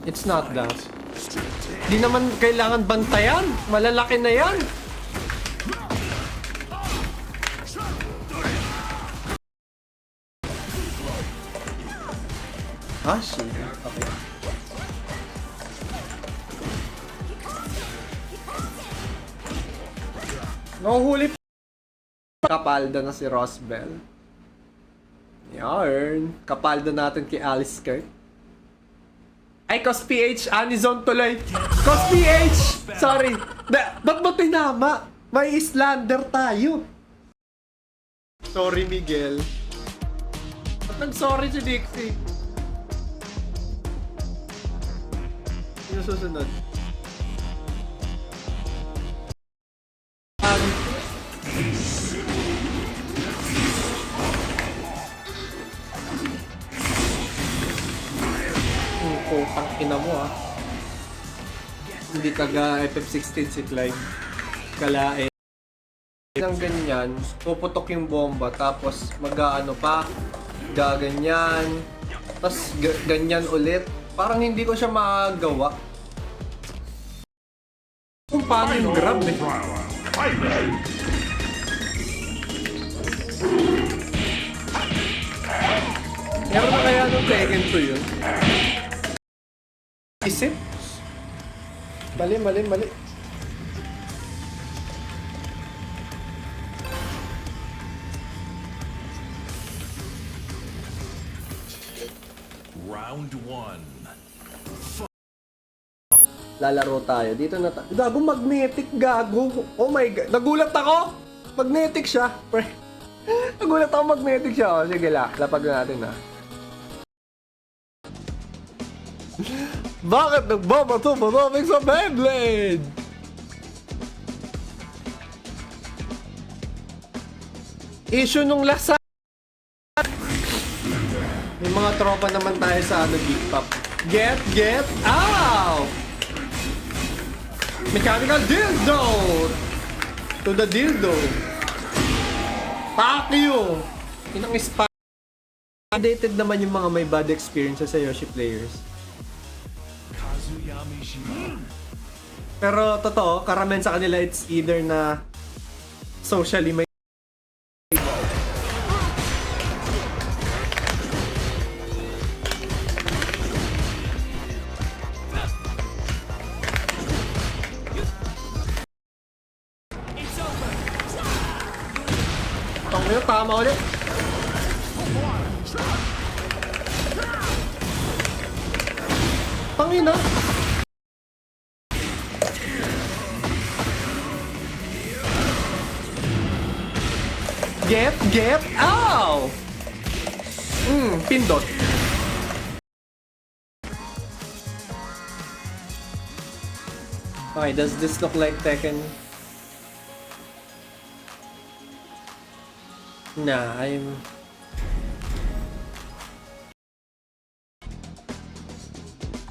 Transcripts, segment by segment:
It's not that. Di naman kailangan bantayan. Malalaki na yan. Ah, shit. Okay. Nahuhuli pa. Kapalda na si Rosbell. Yarn. Kapalda natin kay Alice Kirk. Ay, Cos PH, Anizon tuloy. Cos PH! Sorry. Ba't mo tinama? May Islander tayo. Sorry, Miguel. Ba't nag-sorry si Dixie? Yung susunod. Putang ina mo ah. Hindi taga FF16 si Clyde. Kalae. Ng ganyan, puputok yung bomba tapos mag-ano pa, gaganyan, tapos ganyan ulit. Parang hindi ko siya magawa. Kung paano yung grab eh. Meron na kaya nung Tekken 2 yun? Isip? Mali. Round 1. Lalaro tayo. Dito na tayo. Gago, magnetic, gago. Oh my god. Nagulat ako! Magnetic siya. Nagulat ako, magnetic siya. Oh, sige, lapag na natin ha. Bakit nagbabato maraming sa Beyblade? Issue nung lasa. May mga tropa naman tayo sa ano, Geek Pop. Get out! Mechanical dildo! To the dildo. Fuck you! Inang spam. Updated naman yung mga may bad experiences sa Yoshi players. Pero totoo, karamihan sa kanila it's either na socially may tama ulit. Pangina. Get out. Pindot. Okay, does this look like Tekken? Nah,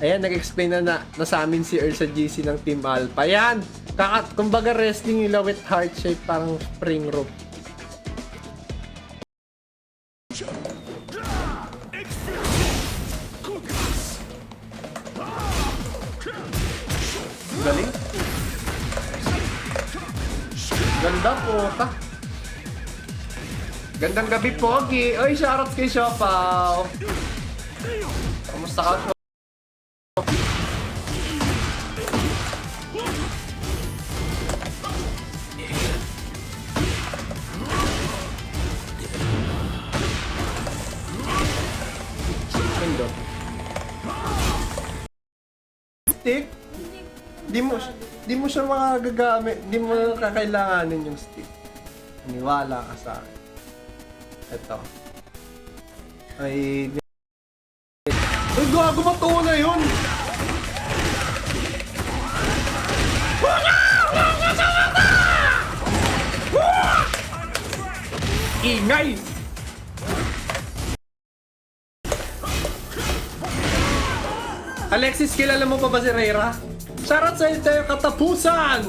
Ayan, nag-explain na sa amin si Earl sa GC ng Team Alpha. Ayan! Kumbaga wrestling nila with heart shape, parang spring rope. Galing. Ganda po, ta. Gandang gabi, Pogi. Oy, shoutouts kay Siopaw. Kamusta ka? Pindot. Stick? Di mo siya makagagamit. Di mo kakailanganin yung stick. Niwala ka sa akin. Ito. Ay, gago, matuwa na yun! Ingay! Alexis, kilala mo pa ba si Reyra? Shoutout sa ito yung katapusan!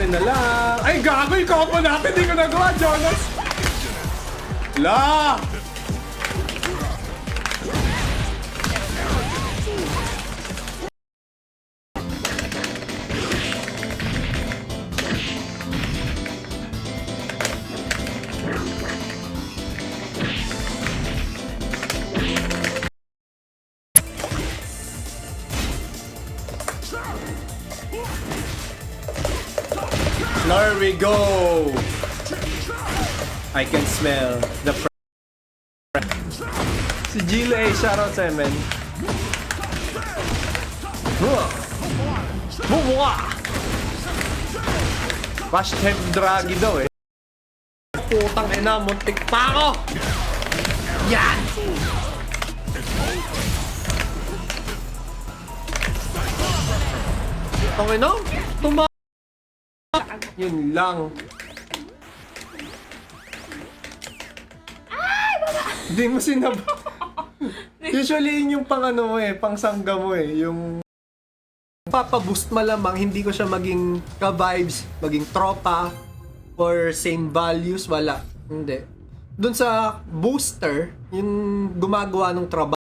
Na lang. Ay, gago! Ikaw pa natin! Hindi ko nagawa, Jonas! La! we go! I can smell the si Gila A, shoutout sa men. Hashtag Draghi daw eh. Putang ina, muntik pa ako! Yan! Okay no? Yun lang. Hindi mo sinab... Usually yun yung pang ano mo pang sangga mo yung... Papaboost malamang, hindi ko siya maging ka-vibes, maging tropa, or same values, wala. Hindi. Doon sa booster, yung gumagawa ng trabaho.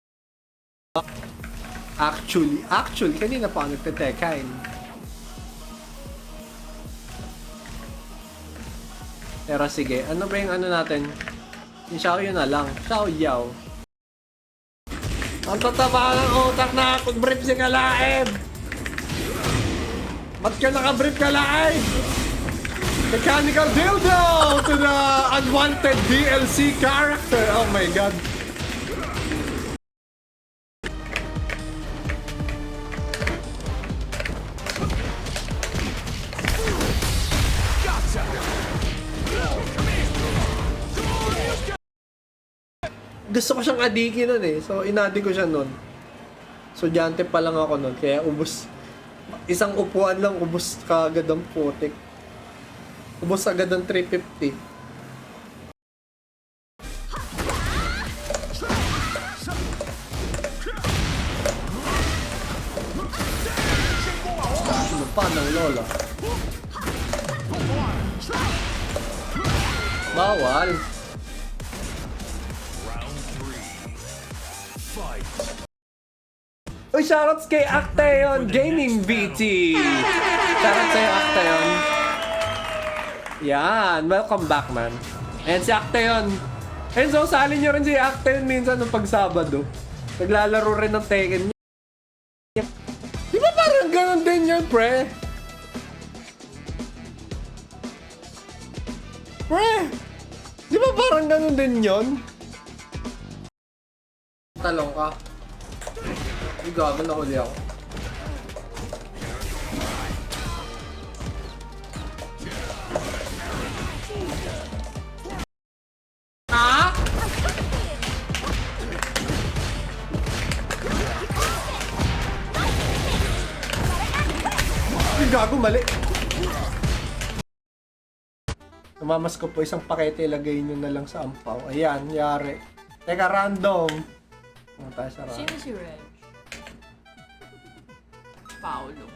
Actually, kanina pa ako nagtetekain. Pero sige, ano ba yung ano natin? Yung Xiao yun na lang. Xiao Yao. Ang tataba ng utak na pag-brief si Kalaib! Ba't ka naka-brief Kalaib? Mechanical dildo to the unwanted DLC character. Oh my god. Gusto ko siyang adiki nun so inadi ko siya nun. Estudyante pa lang ako nun, kaya ubos. Isang upuan lang, ubos kaagad ang putik. Ubos agad ang 350. Ano pa ng lola? Bawal. Uy, shoutouts kay Actaeon Gaming VT! Shoutouts sa'yo, Actaeon. Yan, welcome back, man. And si Actaeon. And so, salin nyo rin si Actaeon minsan ng pag-Sabado. Naglalaro rin ng Tekken. Di ba parang ganun din yun, pre? Pre! Di ba parang ganun din yun? Talong ka. Ay, gago na huli ako. Ha? Ay, gago, mali. Namamas ko po isang pakete, ilagay nyo na lang sa ampaw. Ayan, yari. Teka, random. Punta tayo sa random. Sino si Reg? Paolo.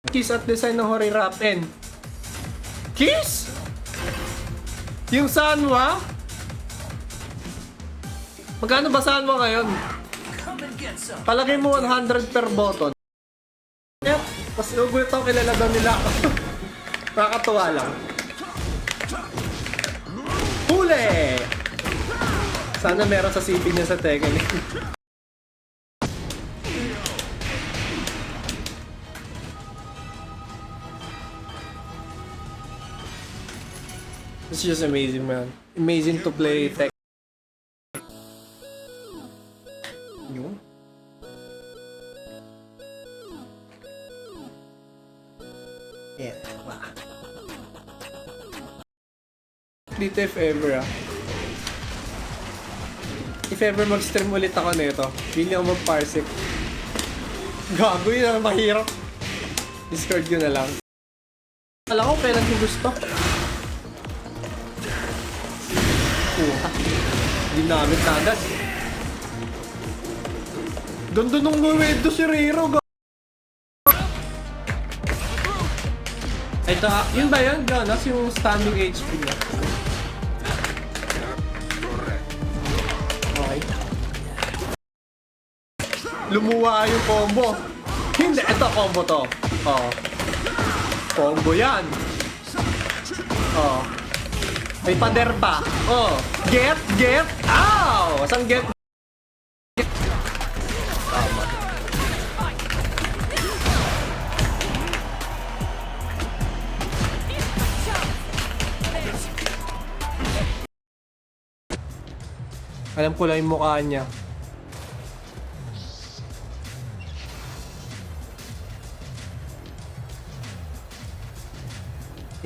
Kiss at design ng Hori Rappen. Kiss? Yung Sanwa? Magkano ba Sanwa ngayon? Palagay mo 100 per button. Yep. Tapos ugulit ako, kilala daw nila ako. Nakakatuwa lang. Huli! Sana meron sa CP niya sa Tekken. It's just amazing, man. Amazing to play Tekken. Yun. Yeah. Dito if ever if ever mag-stream ulit ako nito, hindi ako mag-parsec. Gago yun, mahirap. Discord ko na lang. Alam ko kailan ko gusto. Ginamit na agad. Ganda nung Nuedo si Riro. Ito, yun ba yun? Ganas yung standing HP niya. Okay. Lumuwa yung combo. Hindi, ito combo to. Oh. Combo yan. Oh. May pader pa. Oh. Get. Ow! Saan get? Tama. Alam ko lang yung mukha niya.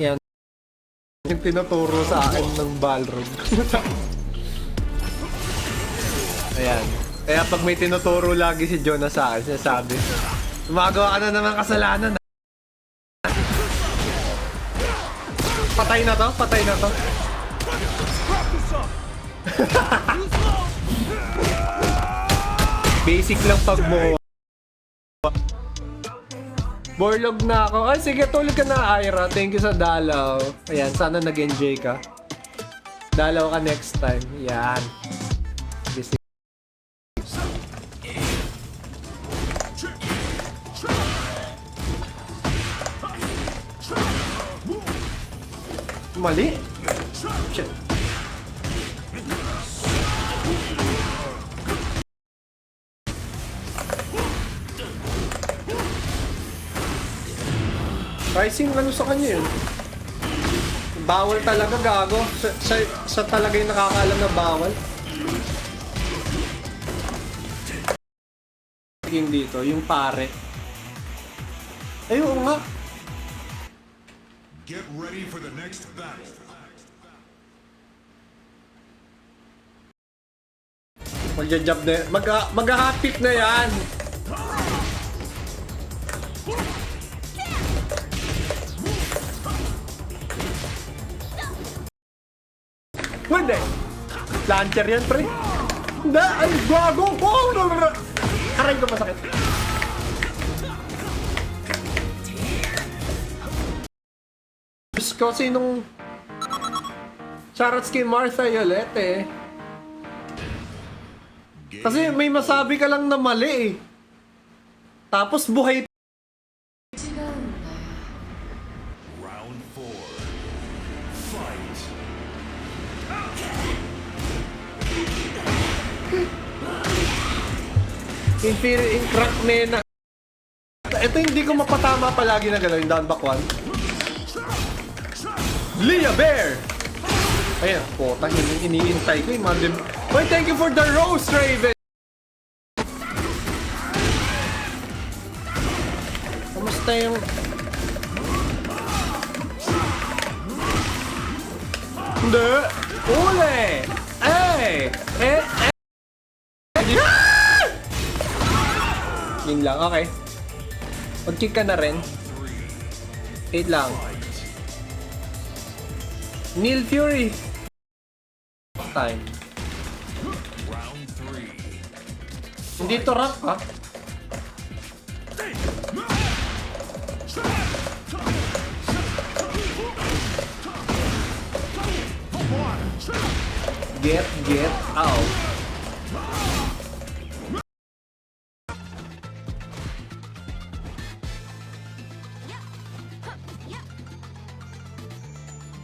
Yan. Yung tinuturo sa akin ng Balrog. Ayan. Kaya pag may tinuturo lagi si Jonah sa akin, sinasabi, gumagawa ka na naman kasalanan. Patay na to? Patay na to? Basic lang pag mo. Borlog na ako. Ay, sige, tulog ka na, Ira. Thank you sa dalaw. Ayan, sana nag-enjoy ka. Dalaw ka next time. Yan. Sige, sige. Mali. Shit. Rising ano sa kanya yun? Bawal talaga, gago. Sa talaga yung nakakaalam na bawal. Yung dito, yung pare. Ayun nga. Get ready for the next battle. Magja-jab na yan. Mag-hapik na yan. Hindi. Launcher yan, pre. Hindi. Ay, gago ko. Aray ko masakit. Diyos ko, sinong... Shoutouts kay Martha Yolete. Kasi may masabi ka lang na mali eh. Tapos buhay. Round 4. Fight. In crack mena. Ito hindi ko mapatama palagi na gano'n, yung down back one. Leah Bear! Ayun, pota, iniintay ko yung mga dim... Wait, thank you for the rose, Raven! Kamusta yung... Hindi! Uli! Yun lang, okay. Mag-kick ka na rin. Wait lang. Neil Fury! Time. Round 3. Hindi to rock, ha? Get out.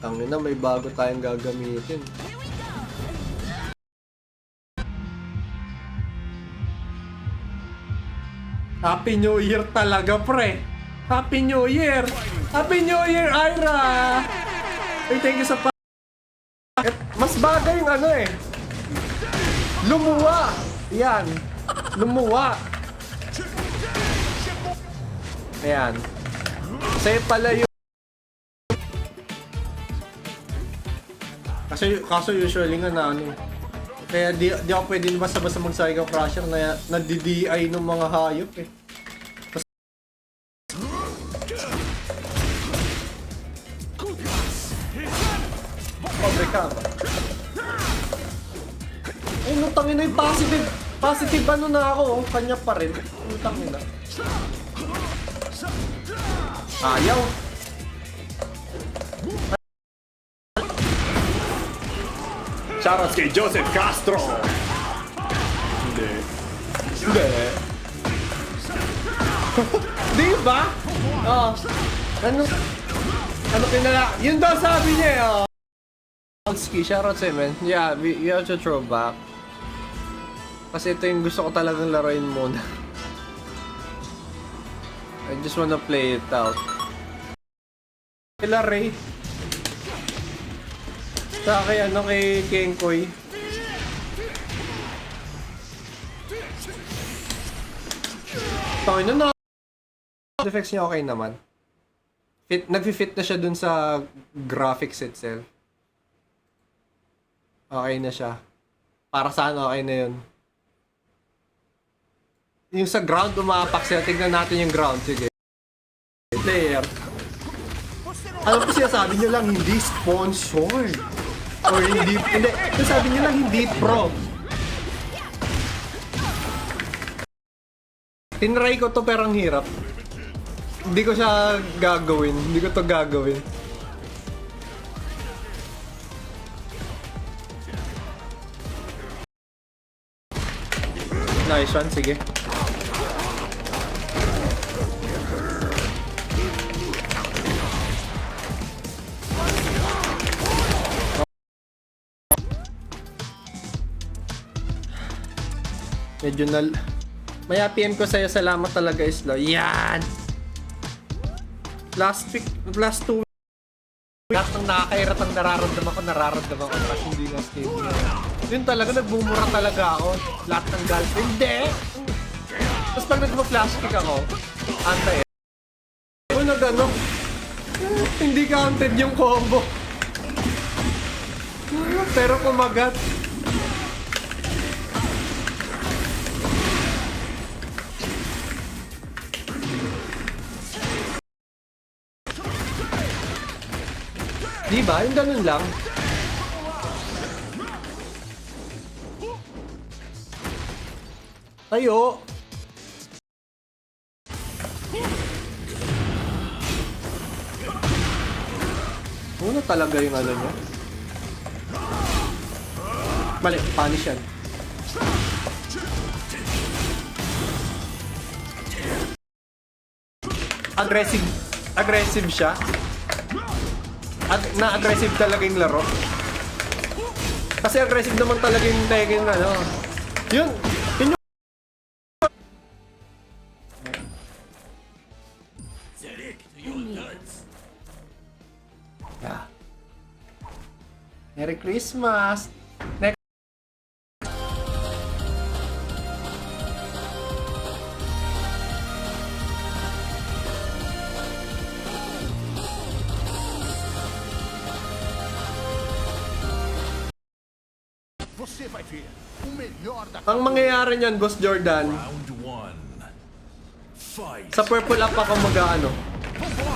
Tangin na, may bago tayong gagamitin. Happy New Year talaga, pre! Happy New Year! Happy New Year, Ira! Hey, thank you sa mas bagay yung ano eh. Lumuwa! Yan. Lumuwa. Ayan. Kasi pala yung... Kaso usually nga na ano. Kaya di ako pwede basta-basta mag-Psycho Crusher na nadi-DI ng mga hayop eh. Pobre ka ba? Ay, nutangin na yung positive. Positive ano na ako, oh. Kanya pa rin. Nutangin na. Ayaw. Shoutouts kay Joseph Castro! Hindi. Hindi. Di ba? Oh. Ano kinala? Yun daw sabi niya eh, oh. Ski, shoutouts eh, man. Yeah, you have to throw back. Kasi ito yung gusto ko talagang laruin muna. I just wanna play it out. Kila Ray. Sa kay ano, kay Kenkoy. Tangin na. Effects niya okay naman. Nag-fit na siya dun sa graphics itself. Okay na siya. Para saan okay na yun. Yung sa ground, umapak siya. Tignan natin yung ground. Sige. Player. Alam ko siya, sabi nyo lang, hindi sponsor. Or hindi, sabi nyo lang, hindi pro. Tinry ko to pero ang hirap. Hindi ko siya gagawin. Hindi ko to gagawin. Nice one, sige. Medyo may PM ko sa'yo, salamat talaga Islo. Yan! Last 2 weeks, lahat ng nakakairat ang nararamdaman ko kasi hindi nga stable. Yun talaga, nagbumura talaga ako. Lahat ng girlfriend, hindi! Tapos pag nagpa-flash kick ako, antay. Kung nag-ano, hindi counted yung combo. Pero kumagat. Diba? Yung ganun lang. Tayo! Una talaga yung ano niya. Mali, punish yan. Aggressive siya. Na-aggressive talaga yung laro. Kasi aggressive naman talaga yung Tekken, ano. Yun yung... Yeah. Merry Christmas! Next. Você vai ver o melhor da Ang mangyayari niyan, Boss Jordan, Round 1. Fight. sa purple up ako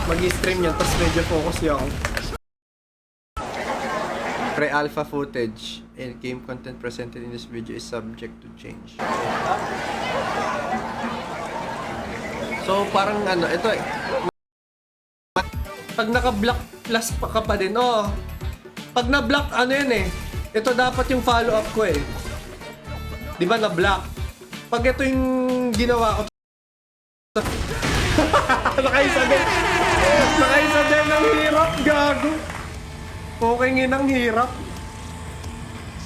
mag-stream yan, tapos medyo focus yung pre-alpha footage and game content presented in this video is subject to change. So parang ano, ito pag naka-block plus ka pa din, pag na-block ano yan ito dapat yung follow-up ko di ba na-block? Pag ito yung ginawa ko nakaisa din ng hirap, gago. Okay nginang hirap.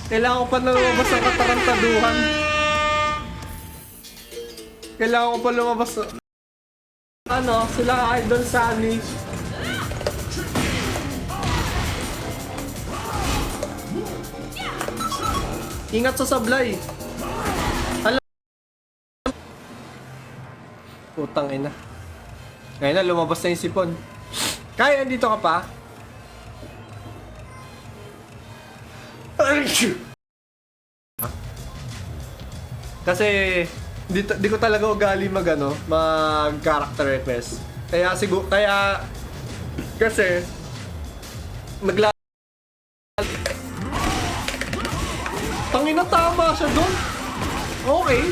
Kailangan ko pa lumabas sa katarantaduhan. Kailangan ko pa lumabas sa... Ano, sila Idol Sunny. Ingat sa sablay. Putang ina. Ngayon na, lumabas na yung sipon. Kaya, andito ka pa? Kasi, di ko talaga ugali mag character request. Kasi, tangina, tama siya doon. Okay.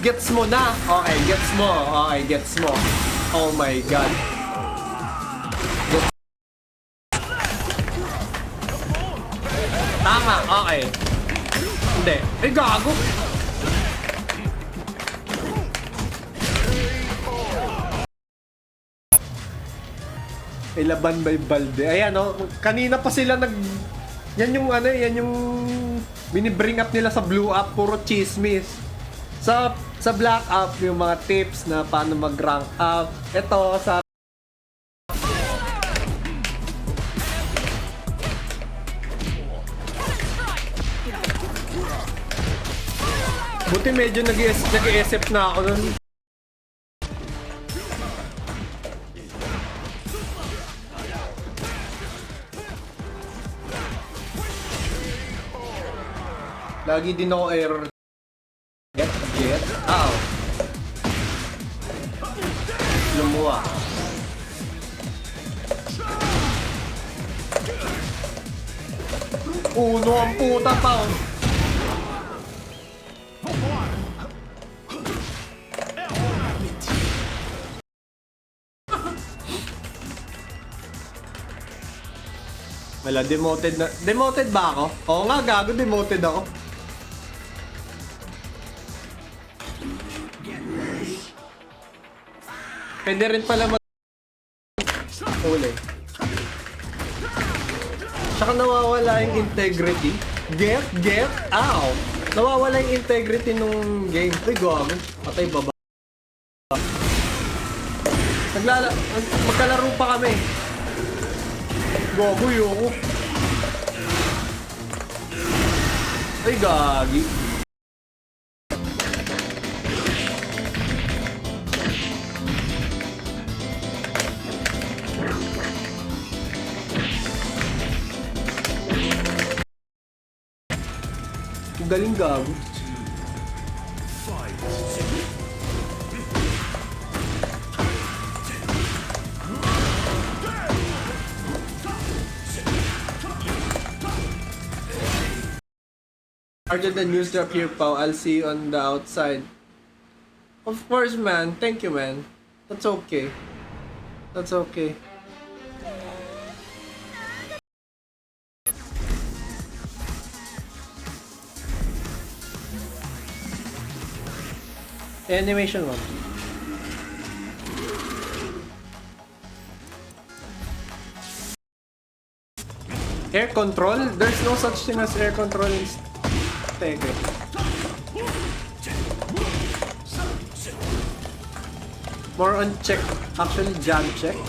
Gets mo na. Okay, gets mo. Oh my god. Tama, okay. Hindi. Gago. May laban by Balde. Ayan, kanina pa sila yan yung binibring up nila sa blue up, puro chismis. Sa black up, yung mga tips na paano mag-rank up. Ito, sa Buti medyo nag-i-SF na ako nun. Lagi din ako error. Get out. Lumuwa. Uno ang puta pa. Wala, demoted na. Demoted ba ako? Oo nga, gago, demoted ako. Pwede rin pala huli. Tsaka nawawala yung integrity. Get out! Nawawala yung integrity nung game. Uy, gago. Patay baba. Magkalaro pa kami. Gago yoko. Ay, gagi. Galing gago. Fight. Larger than news drop here, Pao. I'll see you on the outside. Of course, man. Thank you, man. That's okay. That's okay. Animation 1. Air control? There's no such thing as air control in Tekken. More on check. Actually, jam check.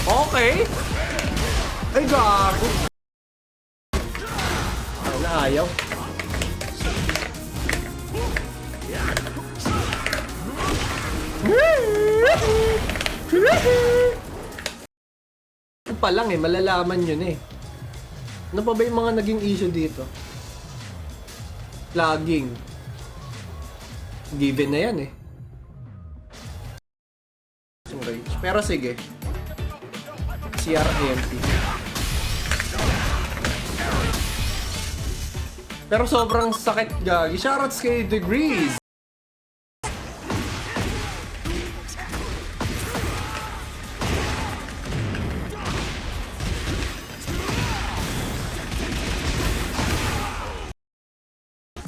Okay. Ay, gago. Wala, ayaw. Ito pa lang malalaman yun eh. Ano pa ba yung mga naging issue dito? Lagging. Given na yan eh. Pero sige. CRAMP. Pero sobrang sakit, gagi. Shoutouts kay Degrees.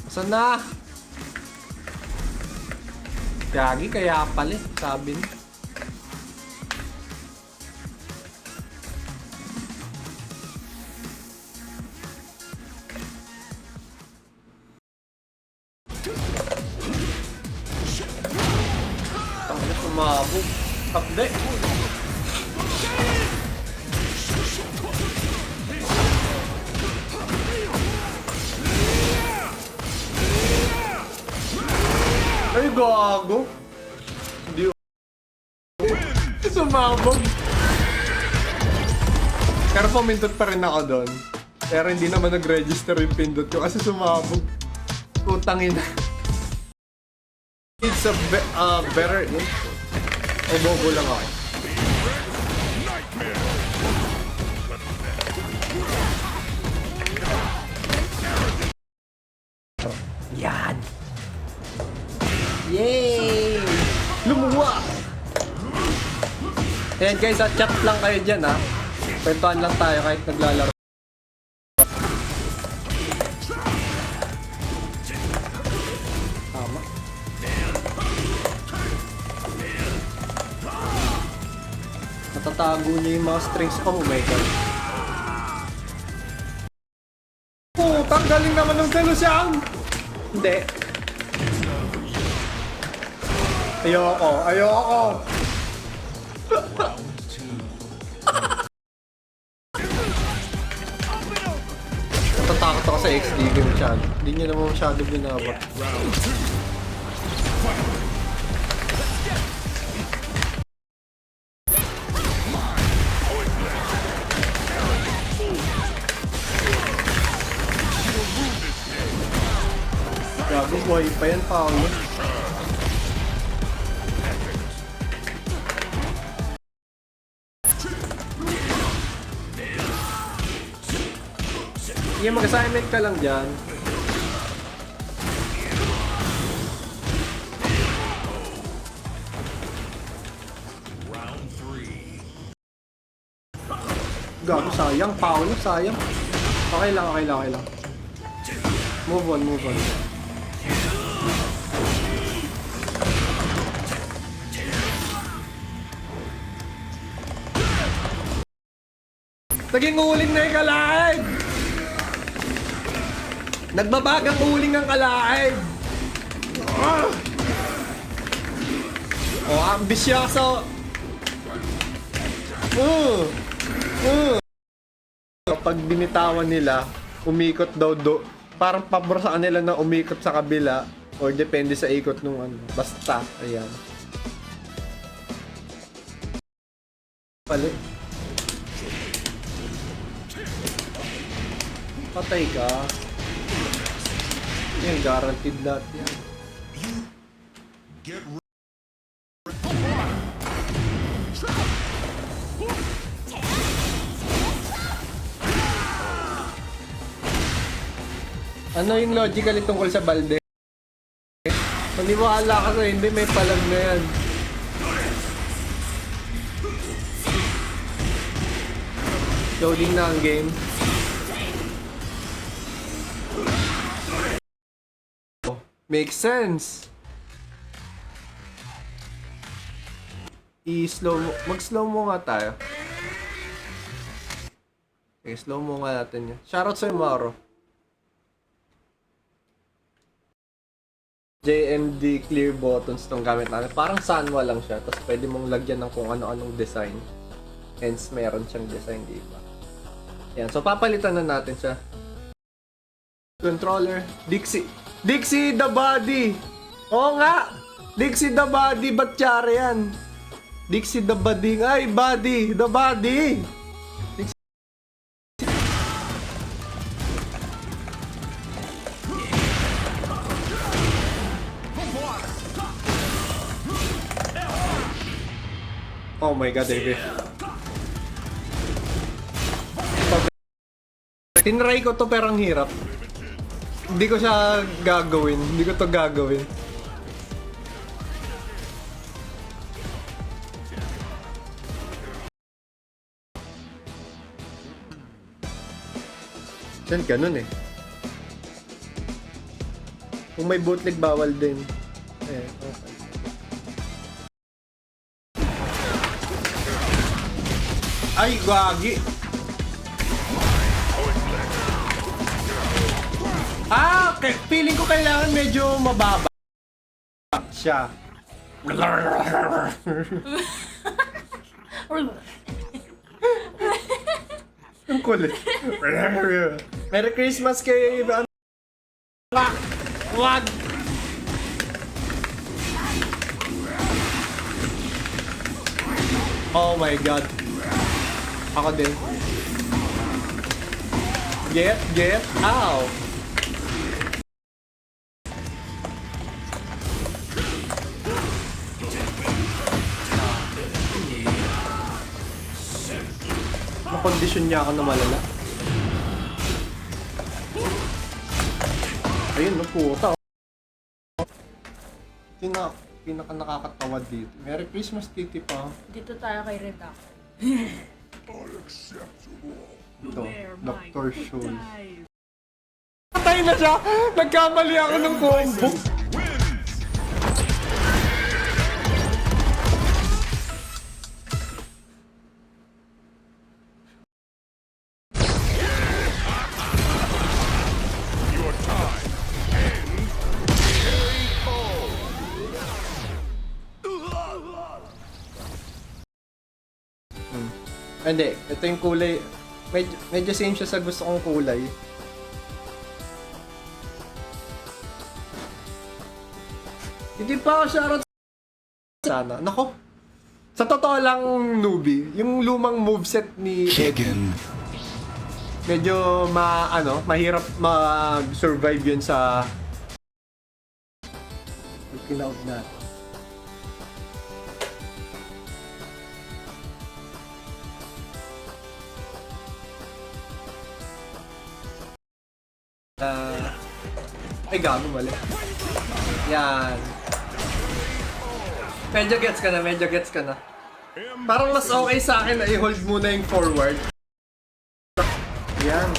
Saan na? Gagi, kaya pala eh. Sabi niya. Sumabog. Takde. Ay, gago. Hindi. Sumabog. Pero pumindot pa rin ako doon. Pero hindi naman nag-register yung pindot ko kasi sumabog. Putangin na. It's a better... O bobo lang ako. Yan! Yay! Lumuwa! Ayan guys, at chat lang kayo dyan ha. Kwentuhan lang tayo kahit naglalaro. Tama. Natatago niya yung mga strings. Oh my god. Oh, tanggaling naman ng Selusyang! Hindi. Ayoko. Round two. Natatakot ako sa XD game masyado. Hindi nyo naman masyado binabot. Gago, boy pa yan, Paolo. Yung mag-assignment ka lang dyan. Round three. Gago, sayang. Paolo, sayang. Okay lang. Move on. Naging uling na yung kalahin! Nagbabagang uling ang kalahin! Oh, ambisyoso! Kapag binitawan nila, umikot daw parang pabor sa kanila na umikot sa kabila or depende sa ikot nung ano. Basta, ayan. Palit. Patay ka. Yan, guaranteed lahat yan. Get Ano yung logically tungkol sa balde? Maniwala ka sa hindi, may palag na yan. Loading na ang game. Makes sense. Mag-slow mo nga tayo. Okay, slow mo nga natin yan. Shoutout sa'yo, Mauro. JMD clear buttons tong gamit natin. Parang Sanwa lang siya. Tapos pwede mong lagyan ng kung ano-anong design. Hence, meron siyang design, di ba? Yan. So, papalitan na natin siya. Controller. Dixie the body! Oo nga! Dixie the body! Ba't tiyari yan? Dixie the body. Ay, body! The body! Oh my god, David. Tinry ko to pero ang hirap. Hindi ko siya gagawin. Hindi ko to gagawin. Diyan ganun eh. Kung may bootleg, bawal din. Eh, okay. Ay, gagi! Okay. Feeling ko kailangan medyo mababa siya. Ang kulit. Merry Christmas kay... Wag! Oh my god. Ako din. Get, ow! Nakondisyon niya ako na malala. Ayun, no, puta. Pinaka nakakatawa dito. Merry Christmas, Titi pa. Dito tayo kay Redak. Ito, Dr. Schultz. Patay na siya! Nagkamali ako ng combo! your time ends. Hindi, ito yung kulay. Medyo same siya sa gusto kong kulay. Hindi pa ako shoutout sana. Nako. Sa totoo lang, newbie, yung lumang moveset ni Eddie, medyo mahirap mag-survive yun sa kinaog na. Ay gago, mali. Yan. Medyo gets ka na. Parang mas okay sa akin na i-hold muna yung forward. Yan.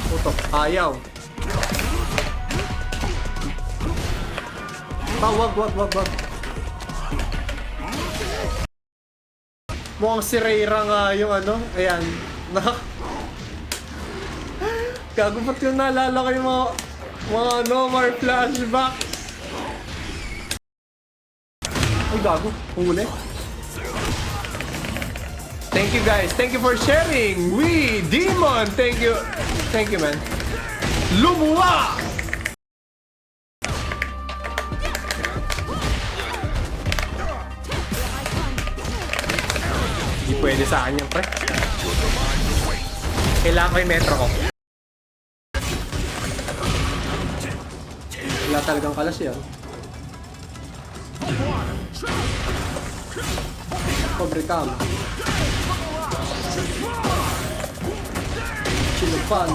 Putok, ayaw. Wag. Mukhang si Reyra nga yung ayan. Gago, ba't yung naalala ko yung mga flashback? Ay, gago, huli. Thank you guys, thank you for sharing. Demon, thank you man. Lumuwa! Hindi pwede sa akin yung pre. Kailangan ko yung metro ko. Wala talagang kalas yan. Pobre kama. Sino pa?